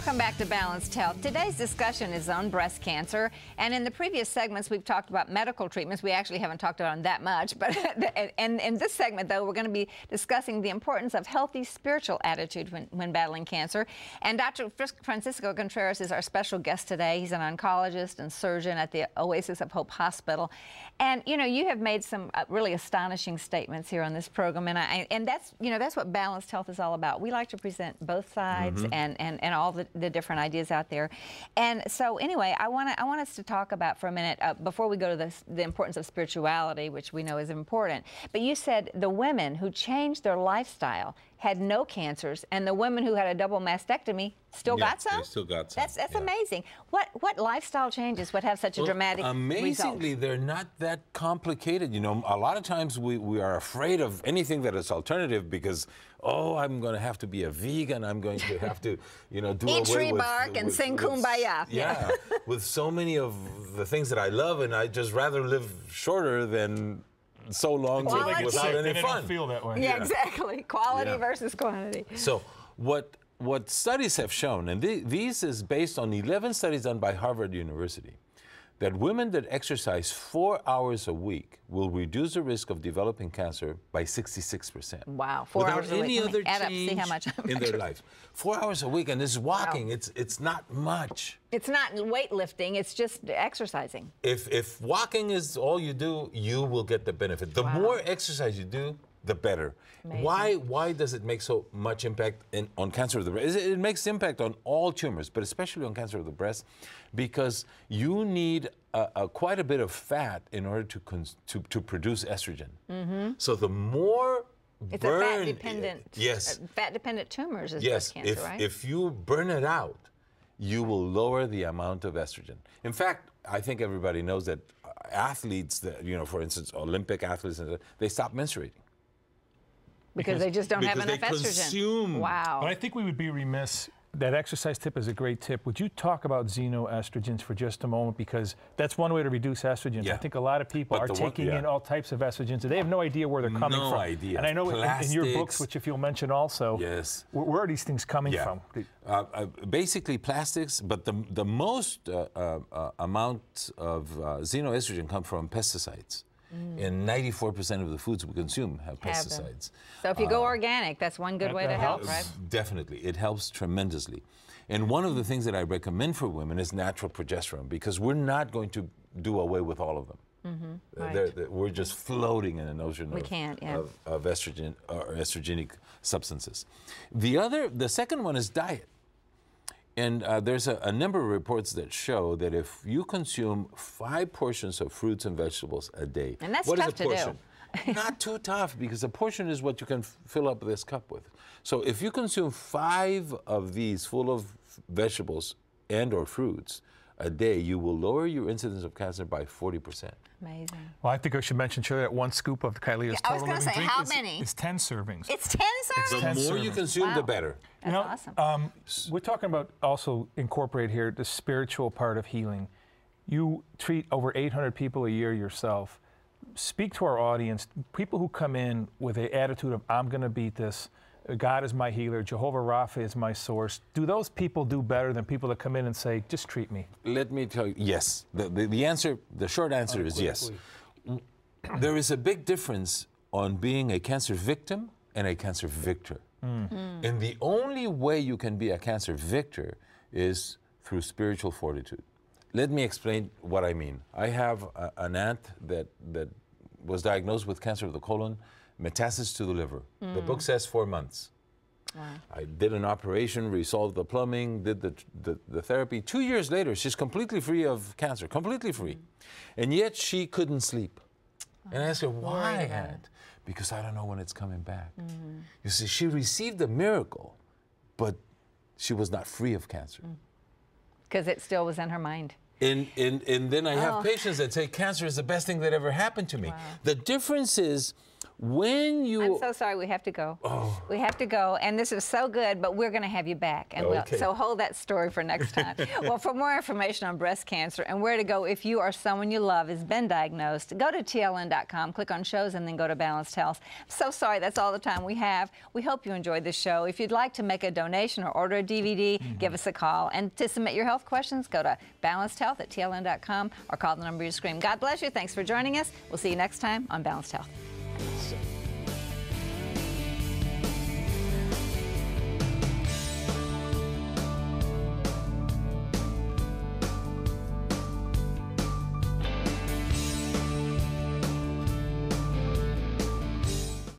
Welcome back to Balanced Health. Today's discussion is on breast cancer, and in the previous segments we've talked about medical treatments. We actually haven't talked about them that much, but and in this segment though we're going to be discussing the importance of healthy spiritual attitude when battling cancer. And Dr. Francisco Contreras is our special guest today. He's an oncologist and surgeon at the Oasis of Hope Hospital. And you know, you have made some really astonishing statements here on this program, and that's what Balanced Health is all about. We like to present both sides and all the different ideas out there. And so anyway, I want us to talk about for a minute, before we go to the importance of spirituality, which we know is important. But you said the women who changed their lifestyle had no cancers, and the women who had a double mastectomy still got some? They still got some. That's amazing. What lifestyle changes would have such a dramatic amazingly, result? they're not that complicated. You know, a lot of times we are afraid of anything that is alternative because, oh, I'm going to have to be a vegan. I'm going to have to, you know, do eat away tree bark and sing Kumbaya. Yeah, with so many of the things that I love, and I just rather live shorter than so long without any fun. Don't feel that way. Yeah, exactly. Quality versus quantity. So what studies have shown, and these is based on 11 studies done by Harvard University, that women that exercise 4 hours a week will reduce the risk of developing cancer by 66%. Wow, 4 hours a week. Without any other add up, see how much change in their life. 4 hours a week, and this is walking. Wow. It's not much. It's not weightlifting, it's just exercising. If walking is all you do, you will get the benefit. The more exercise you do, the better. Amazing. Why does it make so much impact on cancer of the breast? It makes impact on all tumors, but especially on cancer of the breast, because you need quite a bit of fat in order to produce estrogen. So the more it's a fat-dependent tumors is breast cancer, right? If you burn it out, you will lower the amount of estrogen. In fact, I think everybody knows that athletes, that, you know, for instance, Olympic athletes, they stop menstruating. Because they just don't have enough estrogen. Consume. Wow. But I think we would be remiss. That exercise tip is a great tip. Would you talk about xenoestrogens for just a moment? Because that's one way to reduce estrogens. I think a lot of people are taking in all types of estrogens, and they have no idea where they're coming from. No idea. And I know in your books, which if you'll mention also, where are these things coming from? Basically plastics, but the most amount of xenoestrogen come from pesticides. And 94% of the foods we consume have pesticides. So if you go organic, that's one good way to help, right? Definitely. It helps tremendously. And one of the things that I recommend for women is natural progesterone, because we're not going to do away with all of them. We're just floating in an ocean of estrogen or estrogenic substances. The second one is diet. And there's a number of reports that show that if you consume 5 portions of fruits and vegetables a day, and that's what tough is a portion? To do. Not too tough, because a portion is what you can fill up this cup with. So if you consume 5 of these full of vegetables and or fruits a day, you will lower your incidence of cancer by 40%. Amazing. Well, I think I should mention, Shirley, that 1 scoop of the Kylea's Total Living Drink. How many? It's 10 servings. It's 10 servings? The more you consume, the better. That's awesome. We're talking about also incorporate here the spiritual part of healing. You treat over 800 people a year yourself. Speak to our audience, people who come in with an attitude of, I'm going to beat this, God is my healer, Jehovah Rapha is my source. Do those people do better than people that come in and say, just treat me? Let me tell you, yes. The short answer is yes. There is a big difference on being a cancer victim and a cancer victor. And the only way you can be a cancer victor is through spiritual fortitude. Let me explain what I mean. I have an aunt that was diagnosed with cancer of the colon, metastasis to the liver. The book says 4 months. Wow. I did an operation, resolved the plumbing, did the therapy. 2 years later, she's completely free of cancer, completely free. And yet she couldn't sleep. And I asked her, why, Aunt? Because I don't know when it's coming back. You see, she received a miracle, but she was not free of cancer. Because it still was in her mind. And then I have patients that say cancer is the best thing that ever happened to me. The difference is When you... I'm so sorry, we have to go. Oh. We have to go, and this is so good, but we're going to have you back. And Okay. so hold that story for next time. Well, for more information on breast cancer and where to go if you or someone you love has been diagnosed, go to TLN.com, click on shows, and then go to Balanced Health. I'm so sorry, that's all the time we have. We hope you enjoyed this show. If you'd like to make a donation or order a DVD, give us a call. And to submit your health questions, go to balancedhealth@TLN.com or call the number you scream. God bless you. Thanks for joining us. We'll see you next time on Balanced Health.